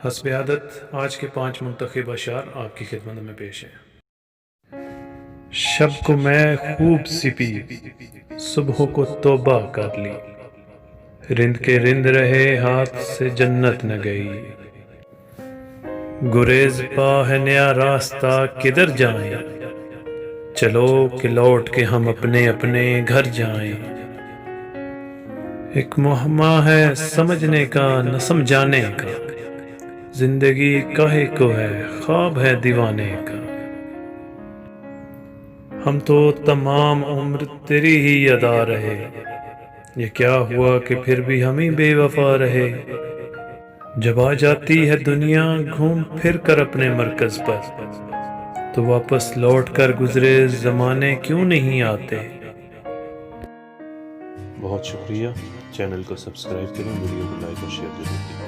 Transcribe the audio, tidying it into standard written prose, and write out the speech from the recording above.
हस्ब आदत आज के 5 मुंतखब अशार आपकी खिदमत में पेश है। शब को मैं खूब सिपी, सुबह को तौबा कर ली। रिंद के रिंद रहे हाथ से जन्नत न गई। गुरेज पा है नया रास्ता किधर जाएं, चलो कि लौट के हम अपने अपने घर जाएं। एक मुहम्मा है समझने का न समझाने का, जिंदगी काहे को है ख्वाब है दीवाने का। हम तो तमाम उम्र तेरी ही अदा रहे, ये क्या हुआ कि फिर भी हम ही बेवफा रहे। जब आ जाती है दुनिया घूम फिर कर अपने मरकज पर, तो वापस लौट कर गुजरे जमाने क्यों नहीं आते। बहुत शुक्रिया। चैनल को सब्सक्राइब करें, वीडियो को लाइक और शेयर जरूर करें।